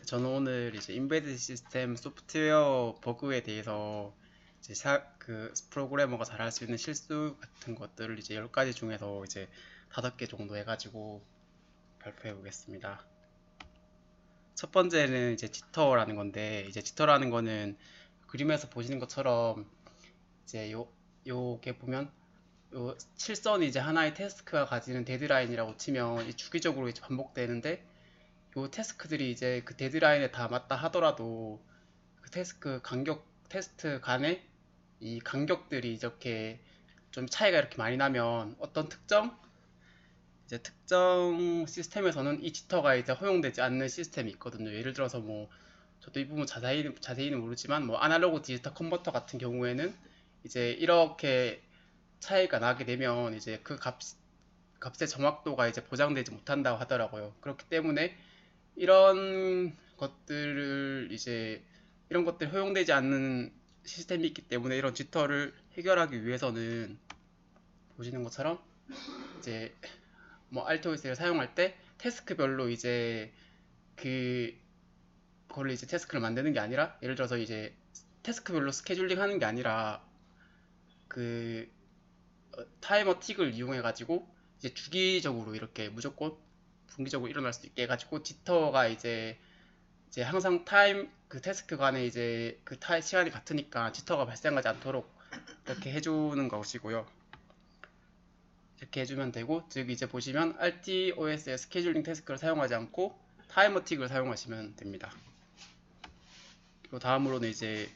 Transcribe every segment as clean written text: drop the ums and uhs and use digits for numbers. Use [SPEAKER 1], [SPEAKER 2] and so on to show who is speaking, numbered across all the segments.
[SPEAKER 1] 저는 오늘 이제 인베디드 시스템 소프트웨어 버그에 대해서 이제 그 프로그래머가 잘할 수 있는 실수 같은 것들을 이제 10가지 중에서 이제 5개 정도 해가지고 발표해 보겠습니다. 첫 번째는 이제 지터라는 건데, 이제 지터라는 거는 그림에서 보시는 것처럼 이제 요게 보면 요 실선이 이제 하나의 태스크가 가지는 데드라인이라고 치면 주기적으로 이제 반복되는데, 요 태스크들이 이제 그 데드라인에 다 맞다 하더라도 그 테스트 간에 이 간격들이 이렇게 좀 차이가 이렇게 많이 나면 어떤 특정 시스템에서는 이 지터가 이제 허용되지 않는 시스템이 있거든요. 예를 들어서 뭐 저도 이 부분 자세히는 모르지만 뭐 아날로그 디지털 컨버터 같은 경우에는 이제 이렇게 차이가 나게 되면 이제 값의 정확도가 이제 보장되지 못한다고 하더라고요. 그렇기 때문에 이런 것들을 이제 이런 것들이 허용되지 않는 시스템이 있기 때문에 이런 지터를 해결하기 위해서는 보시는 것처럼 이제 뭐 RTOS를 사용할 때 태스크별로 이제 그 그걸로 이제 태스크를 만드는 게 아니라, 예를 들어서 이제 태스크별로 스케줄링 하는 게 아니라 그 타이머 틱을 이용해 가지고 이제 주기적으로 이렇게 무조건 분기적으로 일어날 수 있게 해가지고 지터가 이제 항상 그 태스크 간에 이제 시간이 같으니까 지터가 발생하지 않도록 이렇게 해주는 것이고요. 이렇게 해주면 되고, 즉 이제 보시면 RTOS의 스케줄링 태스크를 사용하지 않고 타이머 틱을 사용하시면 됩니다. 그리고 다음으로는 이제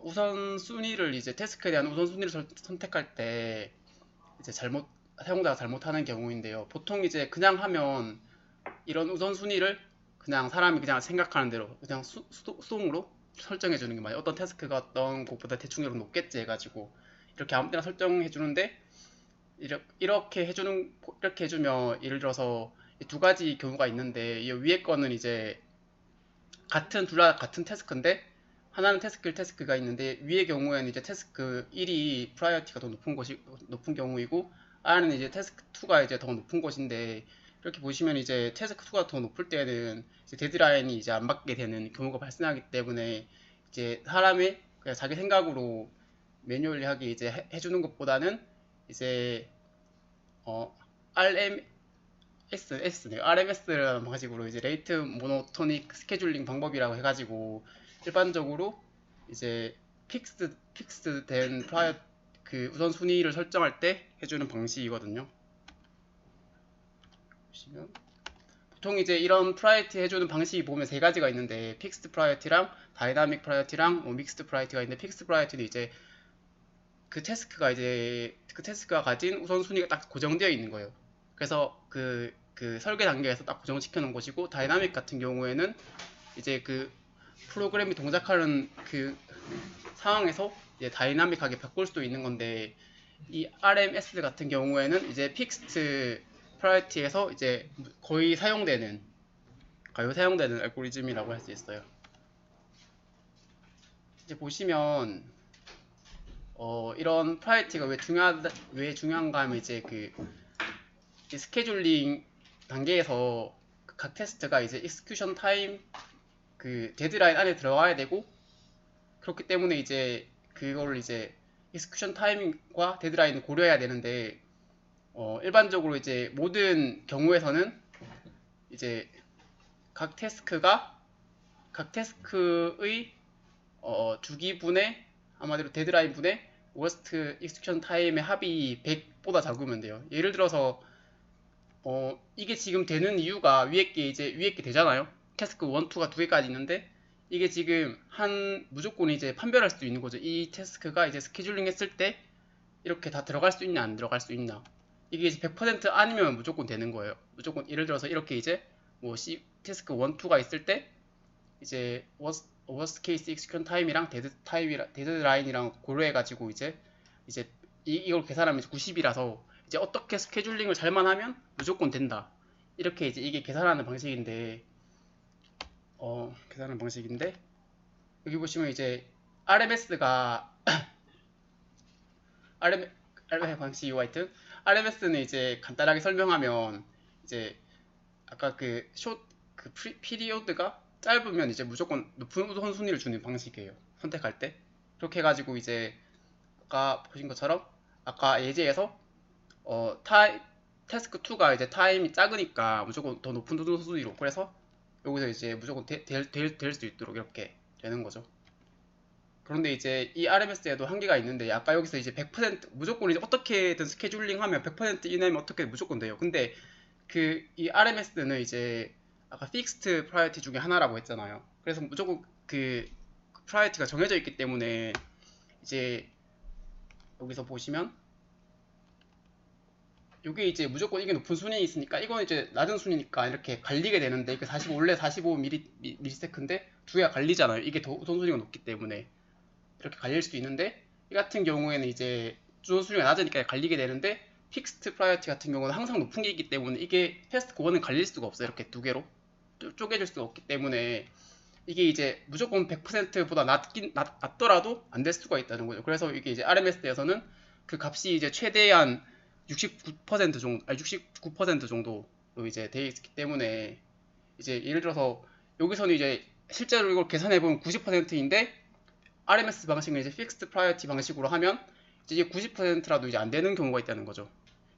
[SPEAKER 1] 우선순위를 이제 태스크에 대한 우선순위를 선택할 때 이제 사용자가 잘못하는 경우인데요. 보통 이제 그냥 하면 이런 우선순위를 그냥 사람이 그냥 생각하는 대로 그냥 수동으로 설정해 주는 게 맞아요. 어떤 태스크가 어떤 것보다 대충적으로 높겠지 해가지고 이렇게 아무 때나 설정해 주는데, 이렇게 해주면 예를 들어서 두 가지 경우가 있는데, 이 위에 거는 이제 둘 다 같은 태스크인데 하나는 태스크 1 태스크가 있는데, 위의 경우에는 이제 태스크 1이 프라이어티가 더 높은 경우이고, 아래는 이제 태스크 2가 이제 더 높은 것인데, 이렇게 보시면 이제 태스크 2가 더 높을 때는 이제 데드라인이 이제 안 받게 되는 경우가 발생하기 때문에, 이제 사람이 그냥 자기 생각으로 매뉴얼리하게 이제 해주는 것보다는 이제 RMS네요. RMS라는 방식으로 이제 레이트 모노토닉 스케줄링 방법이라고 해가지고 일반적으로 이제 픽스된 그 우선순위를 설정할 때 해주는 방식이거든요. 보시면 보통 이제 이런 프라이어티 해주는 방식이 보면 세 가지가 있는데, 픽스드 프라이어티랑 다이나믹 프라이어티랑 믹스드 프라이어티가 있는데, 픽스드 프라이어티는 이제 그 태스크가 가진 우선순위가 딱 고정되어 있는 거예요. 그래서 그 설계 단계에서 딱 고정시켜 놓은 것이고, 다이나믹 같은 경우에는 이제 그 프로그램이 동작하는 그 상황에서 이제 다이나믹하게 바꿀 수도 있는 건데, 이 RMS 같은 경우에는 이제 픽스트 프라이어티에서 이제 거의 사용되는 알고리즘이라고 할 수 있어요. 이제 보시면 이런 프라이어티가 왜 중요한가 하면, 이제 이 스케줄링 단계에서 각 테스트가 이제 익스큐션 타임 그 데드라인 안에 들어가야 되고, 그렇기 때문에 이제 그걸 이제 익스큐션 타임과 데드라인을 고려해야 되는데, 일반적으로 이제 모든 경우에서는 이제 각 태스크의 주기분의 아마도 데드라인 분의 워스트 익스큐션 타임의 합이 100보다 작으면 돼요. 예를 들어서 이게 지금 되는 이유가 위에 게 되잖아요. 태스크 1, 2가 두 개까지 있는데, 이게 지금 무조건 이제 판별할 수 있는 거죠. 이 태스크가 이제 스케줄링 했을 때 이렇게 다 들어갈 수 있냐 안 들어갈 수 있나. 이게 이제 100% 아니면 무조건 되는 거예요. 무조건 예를 들어서 이렇게 이제 뭐 태스크 1, 2가 있을 때 이제 워스트 케이스 익스큐션 타임이랑 데드라인이랑 고려해가지고 이제 이걸 계산하면 90이라서 이제 어떻게 스케줄링을 잘만 하면 무조건 된다. 이렇게 이제 이게 계산하는 방식인데, 여기 보시면 이제 RMS가 RM 방식이 하여튼 RMS는 이제 간단하게 설명하면, 이제 아까 그 피리오드가 짧으면 이제 무조건 높은 우선순위를 주는 방식이에요. 선택할 때. 그렇게 해가지고 이제 아까 보신 것처럼 아까 예제에서 태스크 2가 이제 타임이 작으니까 무조건 더 높은 우선순위로, 그래서 여기서 이제 무조건 될 수 있도록 이렇게 되는 거죠. 그런데 이제 이 RMS에도 한계가 있는데, 아까 여기서 이제 100% 무조건 이제 어떻게든 스케줄링 하면 100% 이내면 어떻게 무조건 돼요. 근데 그 이 RMS는 이제 아까 픽스트 프라이어티 중에 하나라고 했잖아요. 그래서 무조건 그 프라이어티가 정해져 있기 때문에 이제 여기서 보시면 이게 이제 무조건 이게 높은 순위에 있으니까 이건 이제 낮은 순위니까 이렇게 갈리게 되는데, 이게 45 원래 45ms인데 두 개가 갈리잖아요. 이게 더 우선순위가 높기 때문에 이렇게 갈릴 수도 있는데, 이 같은 경우에는 이제 우선순위가 낮으니까 갈리게 되는데, 픽스트 프라이어티 같은 경우는 항상 높은 게 있기 때문에 이게 테스트 1은 갈릴 수가 없어요. 이렇게 두 개로 쪼개질 수가 없기 때문에 이게 이제 무조건 100%보다 낮더라도 안 될 수가 있다는 거죠. 그래서 이게 이제 RMS에서는 그 값이 이제 최대한 69% 정도, 아니 69% 정도로 이제 되어 있기 때문에, 이제 예를 들어서 여기서는 이제 실제로 이걸 계산해 보면 90%인데 RMS 방식은 이제 픽스드 프라이어티 방식으로 하면 이제 90%라도 이제 안 되는 경우가 있다는 거죠.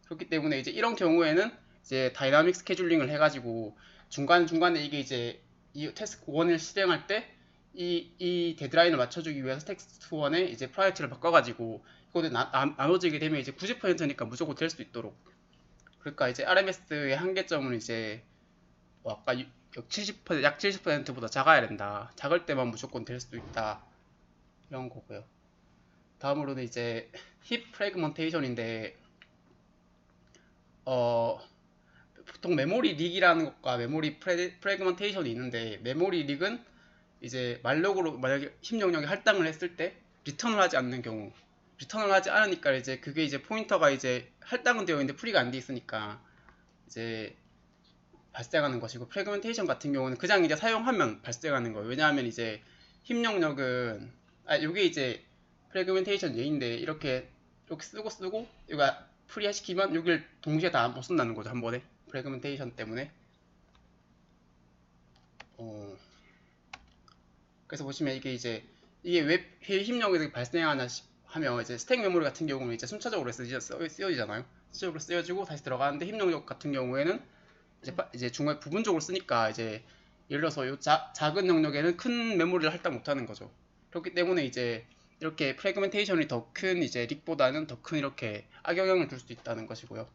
[SPEAKER 1] 그렇기 때문에 이제 이런 경우에는 이제 다이나믹 스케줄링을 해가지고 중간중간에 이게 이제 이 태스크 1을 실행할 때 이 데드라인을 맞춰주기 위해서 태스크 1에 이제 프라이어티를 바꿔가지고 이거는 나눠지게 되면 이제 90%니까 무조건 될 수 있도록. 그러니까 이제 RMS의 한계점은 이제 아까 약 70%보다 작아야 된다. 작을 때만 무조건 될 수도 있다. 이런 거고요. 다음으로는 이제 힙 프래그먼테이션인데, 보통 메모리 릭이라는 것과 메모리 프래그먼테이션이 있는데, 메모리 릭은 이제 말록으로 만약에 힙 영역에 할당을 했을 때 리턴을 하지 않는 경우, 리턴을 하지 않으니까 이제 그게 이제 포인터가 이제 할당은 되어 있는데 프리가 안 돼 있으니까 이제 발생하는 것이고, 프래그먼테이션 같은 경우는 그냥 이제 사용하면 발생하는 거예요. 왜냐하면 이제 힙 영역은 이게 이제 프래그멘테이션 예인데, 이렇게 쓰고 이거 프리 시키면 여기를 동시에 다 못 쓴다는 거죠, 한 번에. 프래그멘테이션 때문에. 그래서 보시면 이게 이제 이게 왜 힘력이 발생하나 하면, 이제 스택 메모리 같은 경우는 이제 순차적으로 쓰여지잖아요. 순차적으로 쓰여지고 다시 들어가는데, 힘 영역 같은 경우에는 이제 중간에 부분적으로 쓰니까 이제 예를 들어서 요 작은 영역에는 큰 메모리를 할당 못하는 거죠. 그렇기 때문에 이제 이렇게 프래그멘테이션이 더 큰 이제 릭보다는 더 큰 이렇게 악영향을 줄 수도 있다는 것이고요.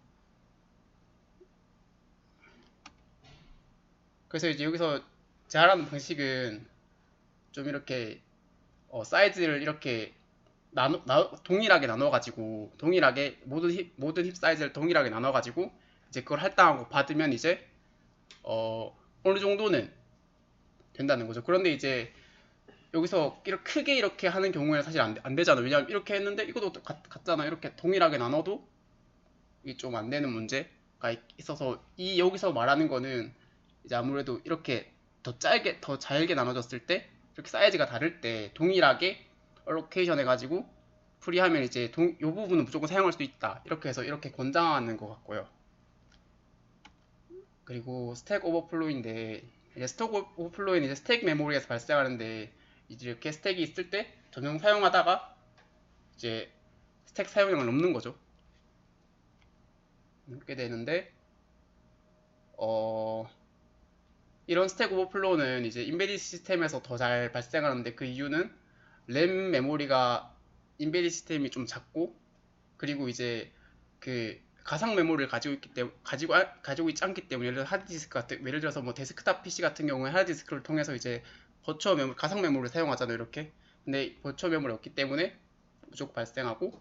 [SPEAKER 1] 그래서 이제 여기서 잘하는 방식은 좀 이렇게 사이즈를 이렇게 동일하게 나눠가지고, 동일하게 모든 힙 사이즈를 동일하게 나눠가지고 이제 그걸 할당하고 받으면 이제 어느 정도는 된다는 거죠. 그런데 이제 여기서 이렇게 크게 이렇게 하는 경우에는 사실 안 되잖아요. 왜냐하면 이렇게 했는데 이것도 같잖아요. 이렇게 동일하게 나눠도 이게 좀 안 되는 문제가 있어서, 여기서 말하는 거는 이제 아무래도 이렇게 더 잘게 나눠졌을 때, 이렇게 사이즈가 다를 때 동일하게 얼로케이션 해가지고 프리하면 이제 이 부분은 무조건 사용할 수 있다. 이렇게 해서 이렇게 권장하는 것 같고요. 그리고 스택 오버플로우인데, 이제 스택 오버플로우는 이제 스택 메모리에서 발생하는데, 이제 이렇게 스택이 있을 때 전용 사용하다가 이제 스택 사용량을 넘는 거죠. 이렇게 되는데, 이런 스택 오버플로우는 이제 인베디드 시스템에서 더 잘 발생하는데, 그 이유는 램 메모리가 인베디드 시스템이 좀 작고, 그리고 이제 그 가상 메모리를 가지고 있지 않기 때문에, 예를 들어서 뭐 데스크탑 PC 같은 경우에 하드디스크를 통해서 이제 버추어 메모리, 가상 메모리를 사용하잖아요, 이렇게. 근데 버추어 메모리 없기 때문에 무조건 발생하고,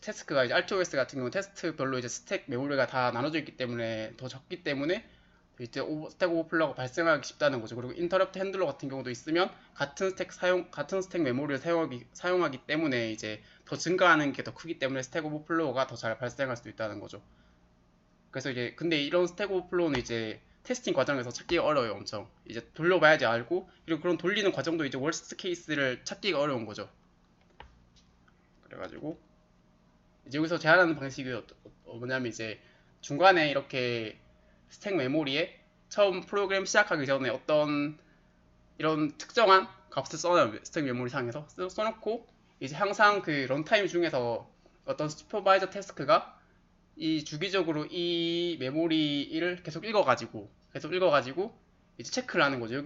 [SPEAKER 1] 테스크가 이제 RTOS 같은 경우 테스트별로 이제 스택 메모리가 다 나눠져 있기 때문에 더 적기 때문에 이제 스택 오버플로우가 발생하기 쉽다는 거죠. 그리고 인터럽트 핸들러 같은 경우도 있으면 같은 스택 메모리를 사용하기 때문에 이제 더 증가하는 게 더 크기 때문에 스택 오버플로우가 더 잘 발생할 수도 있다는 거죠. 그래서 이제 근데 이런 스택 오버플로우는 이제 테스팅 과정에서 찾기가 어려워요, 엄청. 이제 돌려봐야지 알고, 그리고 그런 돌리는 과정도 이제 월스트 케이스를 찾기가 어려운 거죠. 그래가지고 이제 여기서 제안하는 방식이 뭐냐면, 이제 중간에 이렇게 스택 메모리에 처음 프로그램 시작하기 전에 어떤 이런 특정한 값을 써놔요. 스택 메모리 상에서 써놓고 이제 항상 그 런타임 중에서 어떤 슈퍼바이저 태스크가 이 주기적으로 이 메모리를 계속 읽어가지고 이제 체크를 하는 거죠.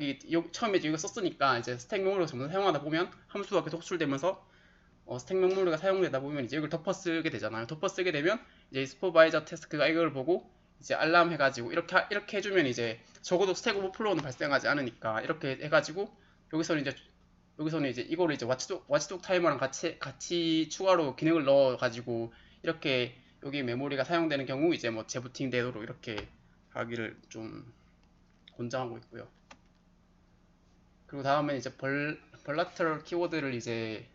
[SPEAKER 1] 처음에 이거 썼으니까 이제 스택 메모리를 점점 사용하다 보면 함수가 계속 호출되면서 스택 메모리가 사용되다 보면 이제 이걸 덮어 쓰게 되잖아요. 덮어 쓰게 되면 이제 슈퍼바이저 태스크가 이걸 보고 이제 알람 해가지고 이렇게 해주면 이제 적어도 스택 오버플로우는 발생하지 않으니까 이렇게 해가지고 여기서는 이제 이거를 이제 왓치독 타이머랑 같이 추가로 기능을 넣어가지고 이렇게 여기 메모리가 사용되는 경우 이제 뭐 재부팅 되도록 이렇게 하기를 좀 권장하고 있고요. 그리고 다음에 이제 벌라트럴 키워드를 이제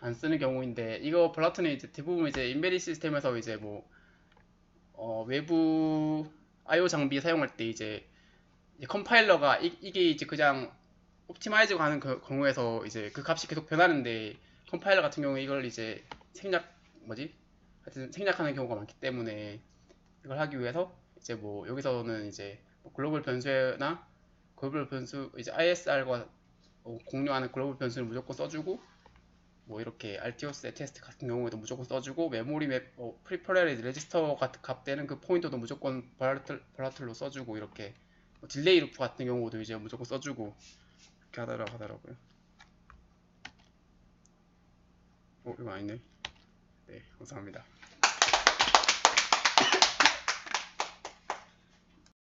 [SPEAKER 1] 안 쓰는 경우인데 이거 벌라트는 이제 대부분 이제 인베디 시스템에서 이제 뭐 외부 I/O 장비 사용할 때 이제 컴파일러가 이게 이제 그냥 옵티마이즈 가는 그 경우에서 이제 그 값이 계속 변하는데 컴파일러 같은 경우에 이걸 이제 하여튼 생략하는 경우가 많기 때문에 이걸 하기 위해서 이제 뭐 여기서는 이제 뭐 글로벌 변수 이제 ISR과 공유하는 글로벌 변수를 무조건 써주고 뭐 이렇게 RTOS의 테스트 같은 경우에도 무조건 써주고 메모리 맵 프리퍼레리 레지스터 값 되는 그 포인터도 무조건 벌라틀로 써주고 이렇게 뭐 딜레이 루프 같은 경우도 이제 무조건 써주고 이렇게 하더라고요. 이거 아니네. 네, 감사합니다.